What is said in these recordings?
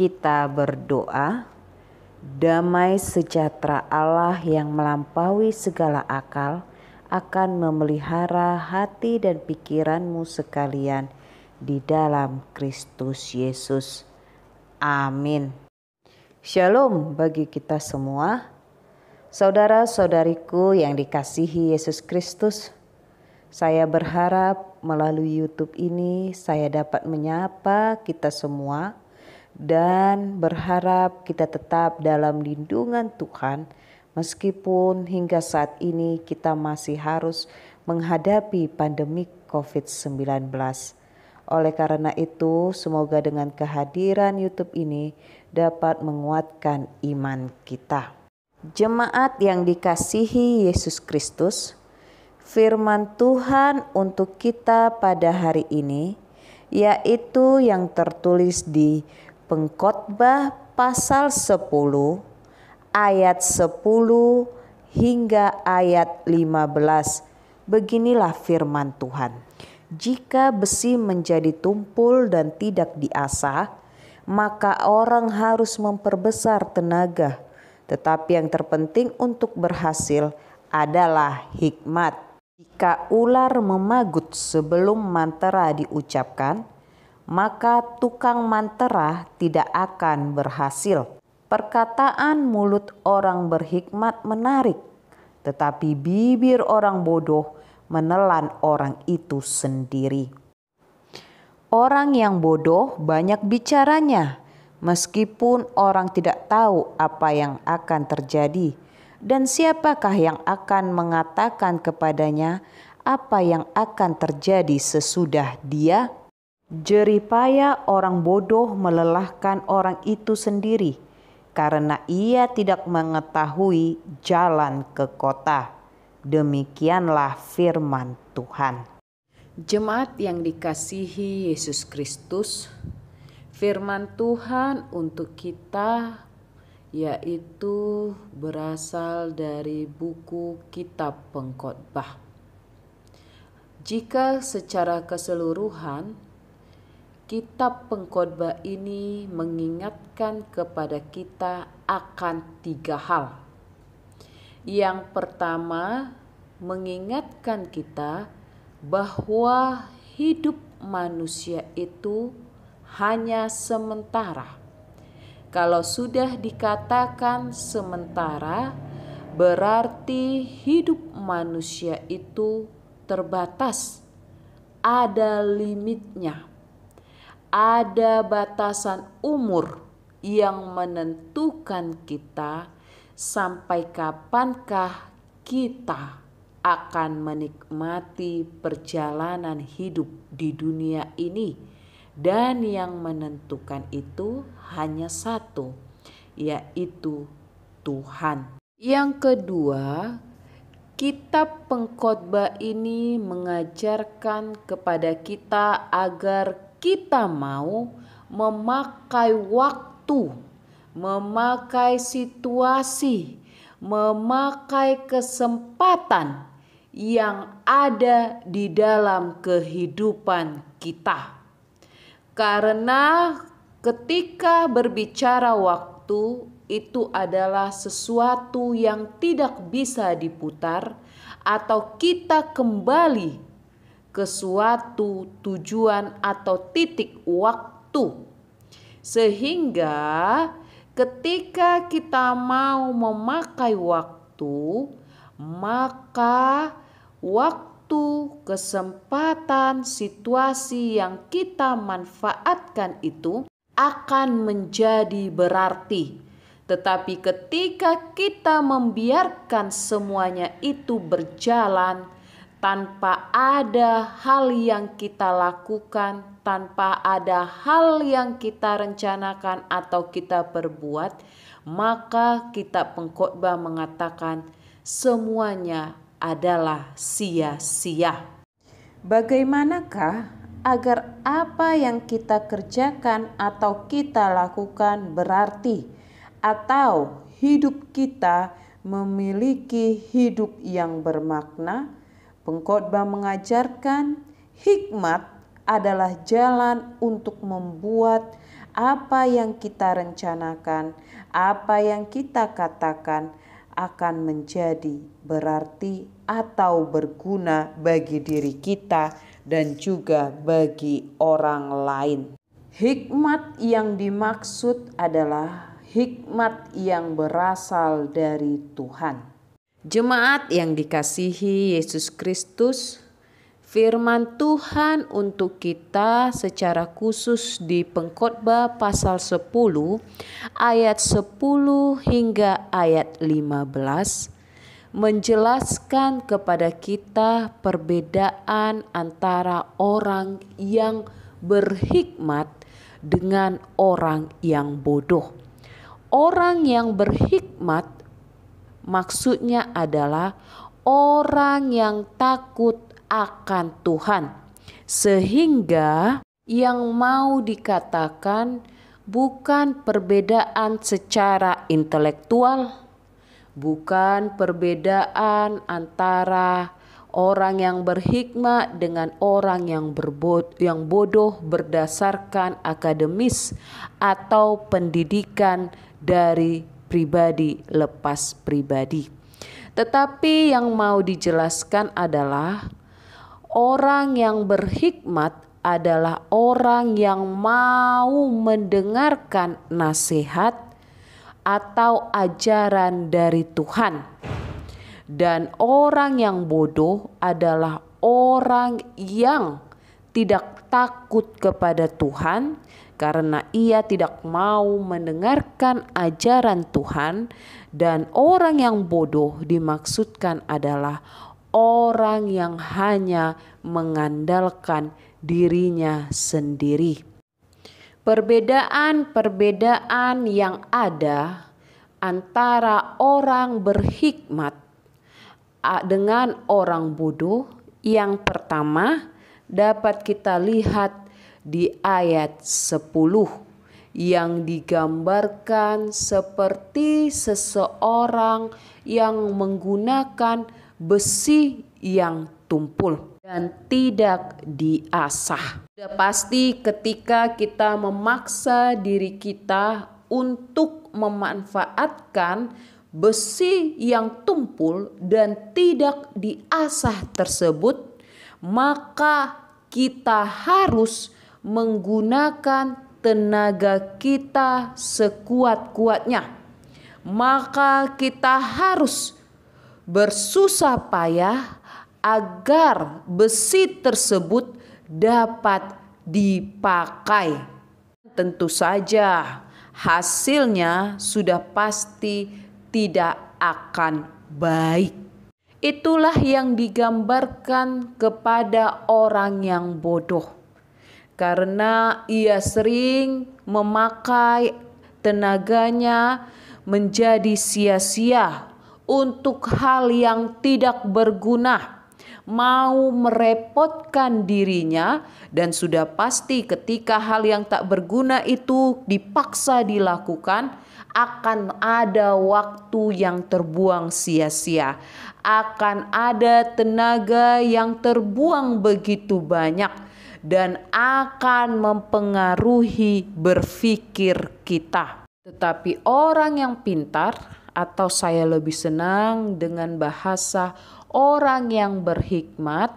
Kita berdoa. Damai sejahtera Allah yang melampaui segala akal akan memelihara hati dan pikiranmu sekalian di dalam Kristus Yesus. Amin. Shalom bagi kita semua. Saudara-saudariku yang dikasihi Yesus Kristus. Saya berharap melalui YouTube ini saya dapat menyapa kita semua dan berharap kita tetap dalam lindungan Tuhan meskipun hingga saat ini kita masih harus menghadapi pandemi COVID-19. Oleh karena itu, semoga dengan kehadiran YouTube ini dapat menguatkan iman kita. Jemaat yang dikasihi Yesus Kristus, firman Tuhan untuk kita pada hari ini yaitu yang tertulis di Pengkhotbah pasal 10 ayat 10 hingga ayat 15. Beginilah firman Tuhan. Jika besi menjadi tumpul dan tidak diasah, maka orang harus memperbesar tenaga. Tetapi yang terpenting untuk berhasil adalah hikmat. Jika ular memagut sebelum mantera diucapkan, maka tukang mantera tidak akan berhasil. Perkataan mulut orang berhikmat menarik, tetapi bibir orang bodoh menelan orang itu sendiri. Orang yang bodoh banyak bicaranya, meskipun orang tidak tahu apa yang akan terjadi. Dan siapakah yang akan mengatakan kepadanya apa yang akan terjadi sesudah dia? Jeripaya orang bodoh melelahkan orang itu sendiri, karena ia tidak mengetahui jalan ke kota. Demikianlah firman Tuhan. Jemaat yang dikasihi Yesus Kristus, firman Tuhan untuk kita yaitu berasal dari buku Kitab Pengkhotbah. Jika secara keseluruhan Kitab Pengkhotbah ini mengingatkan kepada kita akan 3 hal. Yang pertama, mengingatkan kita bahwa hidup manusia itu hanya sementara. Kalau sudah dikatakan sementara, berarti hidup manusia itu terbatas, ada limitnya. Ada batasan umur yang menentukan kita sampai kapankah kita akan menikmati perjalanan hidup di dunia ini. Dan yang menentukan itu hanya satu, yaitu Tuhan. Yang kedua, Kitab Pengkhotbah ini mengajarkan kepada kita agar kita mau memakai waktu, memakai situasi, memakai kesempatan yang ada di dalam kehidupan kita. Karena ketika berbicara waktu itu adalah sesuatu yang tidak bisa diputar atau kita kembali ke suatu tujuan atau titik waktu. Sehingga ketika kita mau memakai waktu, maka waktu, kesempatan, situasi yang kita manfaatkan itu akan menjadi berarti. Tetapi ketika kita membiarkan semuanya itu berjalan tanpa ada hal yang kita lakukan, tanpa ada hal yang kita rencanakan atau kita perbuat, maka Kitab Pengkhotbah mengatakan semuanya adalah sia-sia. Bagaimanakah agar apa yang kita kerjakan atau kita lakukan berarti, atau hidup kita memiliki hidup yang bermakna? Pengkhotbah mengajarkan hikmat adalah jalan untuk membuat apa yang kita rencanakan, apa yang kita katakan akan menjadi berarti atau berguna bagi diri kita dan juga bagi orang lain. Hikmat yang dimaksud adalah hikmat yang berasal dari Tuhan. Jemaat yang dikasihi Yesus Kristus, firman Tuhan untuk kita secara khusus di Pengkhotbah pasal 10 ayat 10 hingga ayat 15 menjelaskan kepada kita perbedaan antara orang yang berhikmat dengan orang yang bodoh. Orang yang berhikmat maksudnya adalah orang yang takut akan Tuhan, sehingga yang mau dikatakan bukan perbedaan secara intelektual, bukan perbedaan antara orang yang berhikmat dengan orang yang bodoh berdasarkan akademis atau pendidikan dari pribadi lepas pribadi. Tetapi yang mau dijelaskan adalah orang yang berhikmat adalah orang yang mau mendengarkan nasihat atau ajaran dari Tuhan. Dan orang yang bodoh adalah orang yang tidak takut kepada Tuhan karena ia tidak mau mendengarkan ajaran Tuhan. Dan orang yang bodoh dimaksudkan adalah orang yang hanya mengandalkan dirinya sendiri. Perbedaan-perbedaan yang ada antara orang berhikmat dengan orang bodoh, yang pertama dapat kita lihat di ayat 10 yang digambarkan seperti seseorang yang menggunakan besi yang tumpul dan tidak diasah. Sudah pasti ketika kita memaksa diri kita untuk memanfaatkan besi yang tumpul dan tidak diasah tersebut, maka kita harus menggunakan tenaga kita sekuat-kuatnya. Maka kita harus bersusah payah agar besi tersebut dapat dipakai. Tentu saja hasilnya sudah pasti tidak akan baik. Itulah yang digambarkan kepada orang yang bodoh, karena ia sering memakai tenaganya menjadi sia-sia untuk hal yang tidak berguna, mau merepotkan dirinya, dan sudah pasti ketika hal yang tak berguna itu dipaksa dilakukan, akan ada waktu yang terbuang sia-sia, akan ada tenaga yang terbuang begitu banyak, dan akan mempengaruhi berpikir kita. Tetapi orang yang pintar, atau saya lebih senang dengan bahasa orang yang berhikmat,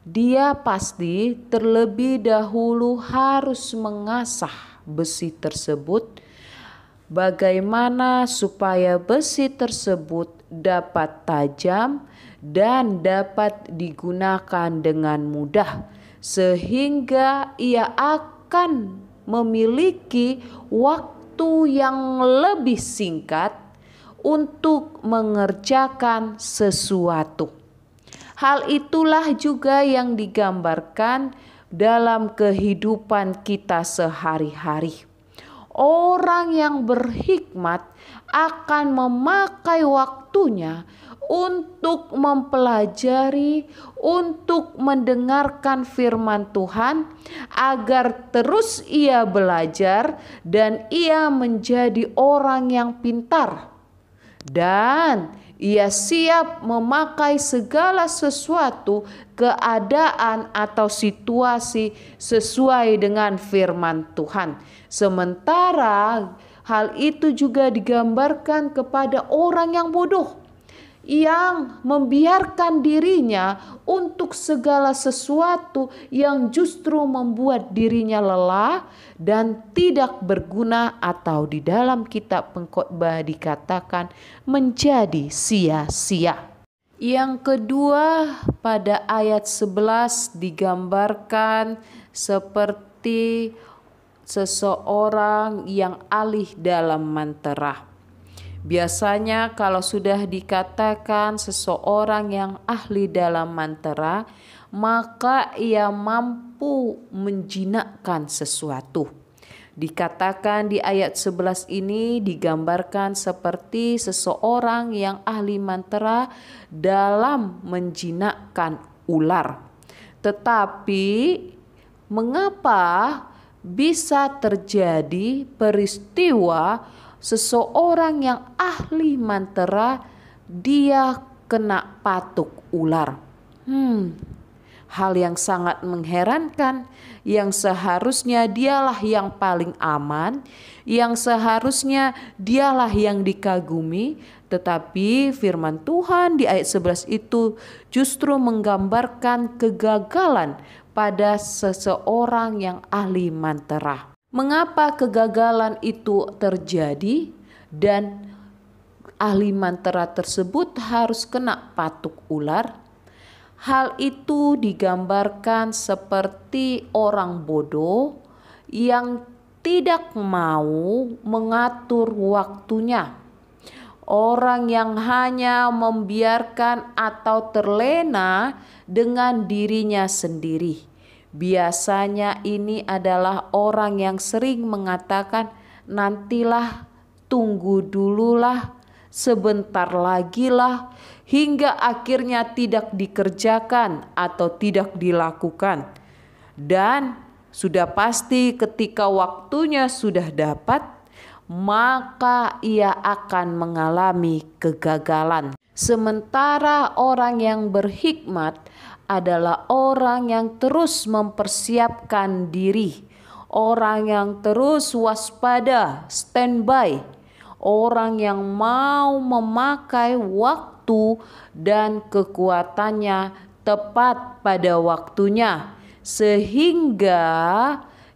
dia pasti terlebih dahulu harus mengasah besi tersebut, bagaimana supaya besi tersebut dapat tajam dan dapat digunakan dengan mudah, sehingga ia akan memiliki waktu yang lebih singkat untuk mengerjakan sesuatu. Hal itulah juga yang digambarkan dalam kehidupan kita sehari-hari. Orang yang berhikmat akan memakai waktunya untuk mempelajari, untuk mendengarkan firman Tuhan, agar terus ia belajar dan ia menjadi orang yang pintar dan ia siap memakai segala sesuatu, keadaan atau situasi sesuai dengan firman Tuhan. Sementara hal itu juga digambarkan kepada orang yang bodoh, yang membiarkan dirinya untuk segala sesuatu yang justru membuat dirinya lelah dan tidak berguna, atau di dalam kitab Pengkhotbah dikatakan menjadi sia-sia. Yang kedua, pada ayat 11 digambarkan seperti seseorang yang ahli dalam mantra. Biasanya kalau sudah dikatakan seseorang yang ahli dalam mantra, maka ia mampu menjinakkan sesuatu. Dikatakan di ayat 11 ini digambarkan seperti seseorang yang ahli mantra dalam menjinakkan ular. Tetapi mengapa bisa terjadi peristiwa seseorang yang ahli mantra dia kena patuk ular? Hal yang sangat mengherankan, yang seharusnya dialah yang paling aman, yang seharusnya dialah yang dikagumi, tetapi firman Tuhan di ayat 11 itu justru menggambarkan kegagalan pada seseorang yang ahli mantra. Mengapa kegagalan itu terjadi dan ahli mantra tersebut harus kena patuk ular? Hal itu digambarkan seperti orang bodoh yang tidak mau mengatur waktunya. Orang yang hanya membiarkan atau terlena dengan dirinya sendiri. Biasanya ini adalah orang yang sering mengatakan, nantilah, tunggu dululah, sebentar lagi lah, hingga akhirnya tidak dikerjakan atau tidak dilakukan. Dan sudah pasti ketika waktunya sudah dapat, maka ia akan mengalami kegagalan. Sementara orang yang berhikmat adalah orang yang terus mempersiapkan diri, orang yang terus waspada, standby, orang yang mau memakai waktu dan kekuatannya tepat pada waktunya, sehingga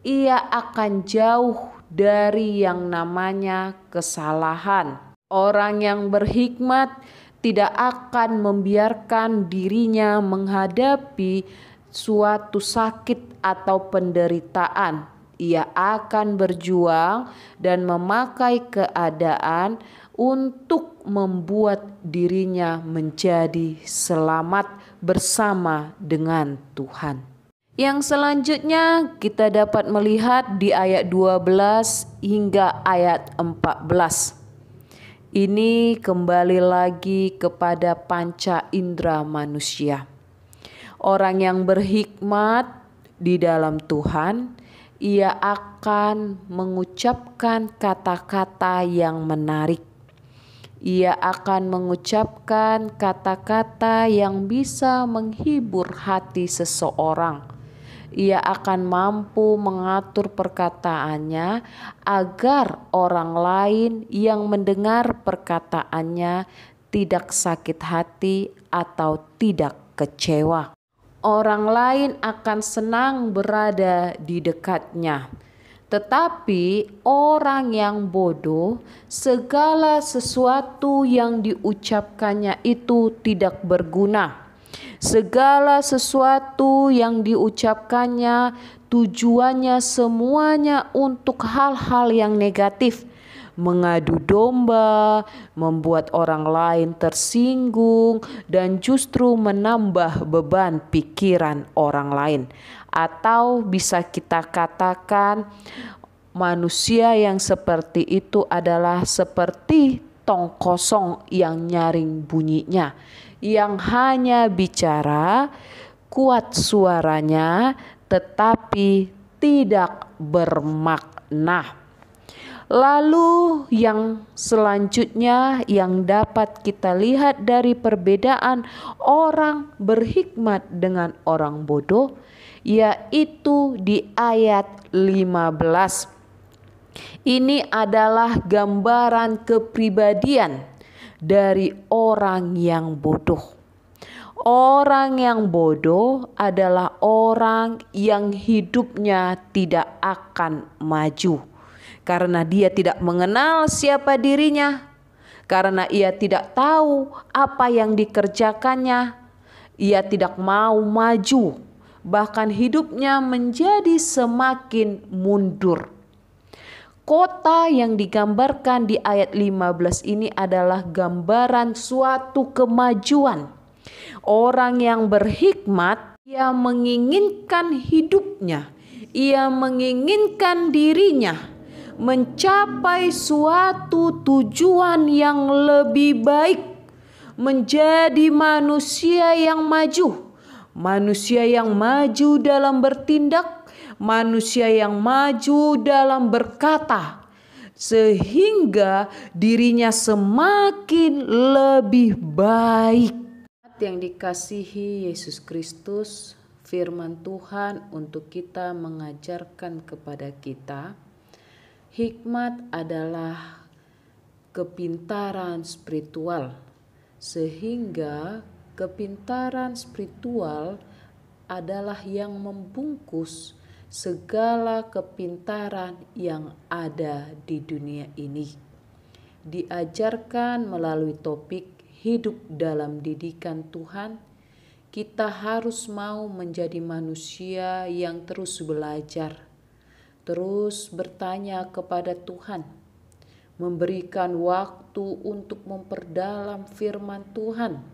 ia akan jauh dari yang namanya kesalahan. Orang yang berhikmat tidak akan membiarkan dirinya menghadapi suatu sakit atau penderitaan. Ia akan berjuang dan memakai keadaan untuk membuat dirinya menjadi selamat bersama dengan Tuhan. Yang selanjutnya kita dapat melihat di ayat 12 hingga ayat 14. Ini kembali lagi kepada panca indera manusia. Orang yang berhikmat di dalam Tuhan, ia akan mengucapkan kata-kata yang menarik. Ia akan mengucapkan kata-kata yang bisa menghibur hati seseorang. Ia akan mampu mengatur perkataannya agar orang lain yang mendengar perkataannya tidak sakit hati atau tidak kecewa. Orang lain akan senang berada di dekatnya. Tetapi orang yang bodoh, segala sesuatu yang diucapkannya itu tidak berguna. Segala sesuatu yang diucapkannya tujuannya semuanya untuk hal-hal yang negatif, mengadu domba, membuat orang lain tersinggung, dan justru menambah beban pikiran orang lain. Atau bisa kita katakan manusia yang seperti itu adalah seperti tong kosong yang nyaring bunyinya, yang hanya bicara, kuat suaranya, tetapi tidak bermakna. Lalu yang selanjutnya yang dapat kita lihat dari perbedaan orang berhikmat dengan orang bodoh, yaitu di ayat 15. Ini adalah gambaran kepribadian dari orang yang bodoh. Orang yang bodoh adalah orang yang hidupnya tidak akan maju, karena dia tidak mengenal siapa dirinya, karena ia tidak tahu apa yang dikerjakannya. Ia tidak mau maju, bahkan hidupnya menjadi semakin mundur. Kota yang digambarkan di ayat 15 ini adalah gambaran suatu kemajuan. Orang yang berhikmat, ia menginginkan hidupnya, ia menginginkan dirinya mencapai suatu tujuan yang lebih baik, menjadi manusia yang maju, manusia yang maju dalam bertindak, manusia yang maju dalam berkata, sehingga dirinya semakin lebih baik. Yang dikasihi Yesus Kristus, firman Tuhan untuk kita mengajarkan kepada kita, hikmat adalah kepintaran spiritual, sehingga kepintaran spiritual adalah yang membungkus segala kepintaran yang ada di dunia ini. Diajarkan melalui topik hidup dalam didikan Tuhan, kita harus mau menjadi manusia yang terus belajar, terus bertanya kepada Tuhan, memberikan waktu untuk memperdalam firman Tuhan.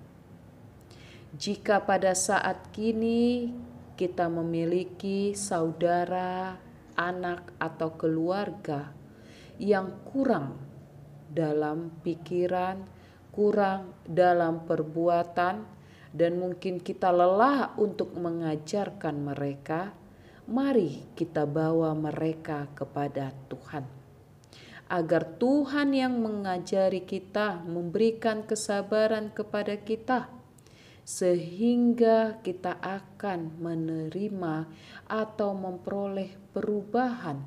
Jika pada saat kini kita memiliki saudara, anak, atau keluarga yang kurang dalam pikiran, kurang dalam perbuatan, dan mungkin kita lelah untuk mengajarkan mereka, mari kita bawa mereka kepada Tuhan. Agar Tuhan yang mengajari kita, memberikan kesabaran kepada kita, sehingga kita akan menerima atau memperoleh perubahan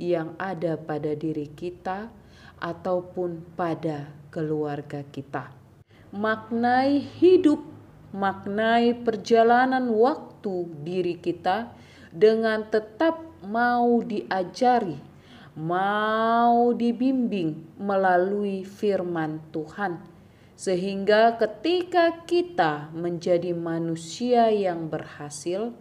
yang ada pada diri kita ataupun pada keluarga kita. Maknai hidup, maknai perjalanan waktu diri kita dengan tetap mau diajari, mau dibimbing melalui firman Tuhan, sehingga ketika kita menjadi manusia yang berhasil,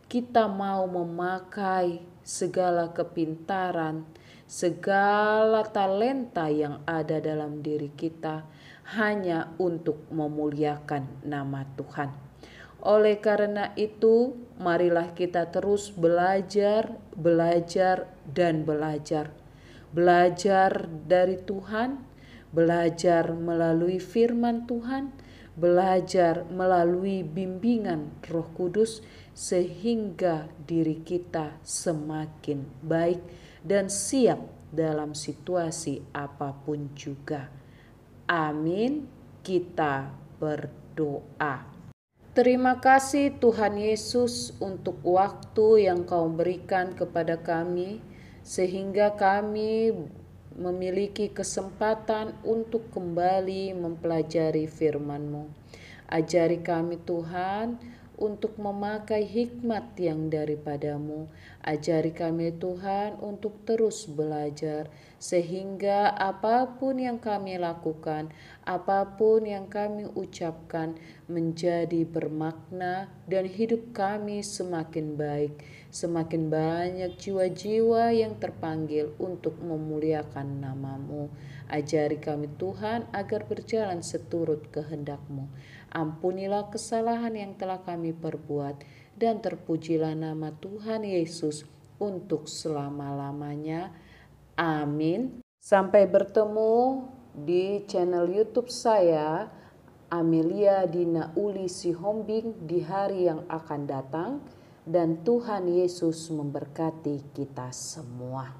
kita mau memakai segala kepintaran, segala talenta yang ada dalam diri kita hanya untuk memuliakan nama Tuhan. Oleh karena itu, marilah kita terus belajar, dan belajar. Belajar dari Tuhan, belajar melalui firman Tuhan, belajar melalui bimbingan Roh Kudus, sehingga diri kita semakin baik dan siap dalam situasi apapun juga. Amin. Kita berdoa. Terima kasih Tuhan Yesus untuk waktu yang Kau berikan kepada kami, sehingga kami memiliki kesempatan untuk kembali mempelajari firman-Mu. Ajari kami Tuhan untuk memakai hikmat yang daripada-Mu. Ajari kami Tuhan untuk terus belajar, sehingga apapun yang kami lakukan, apapun yang kami ucapkan menjadi bermakna dan hidup kami semakin baik. Semakin banyak jiwa-jiwa yang terpanggil untuk memuliakan nama-Mu. Ajari kami Tuhan agar berjalan seturut kehendak-Mu. Ampunilah kesalahan yang telah kami perbuat, dan terpujilah nama Tuhan Yesus untuk selama-lamanya. Amin. Sampai bertemu di channel YouTube saya, Amelia Dina Uli Sihombing, di hari yang akan datang. Dan Tuhan Yesus memberkati kita semua.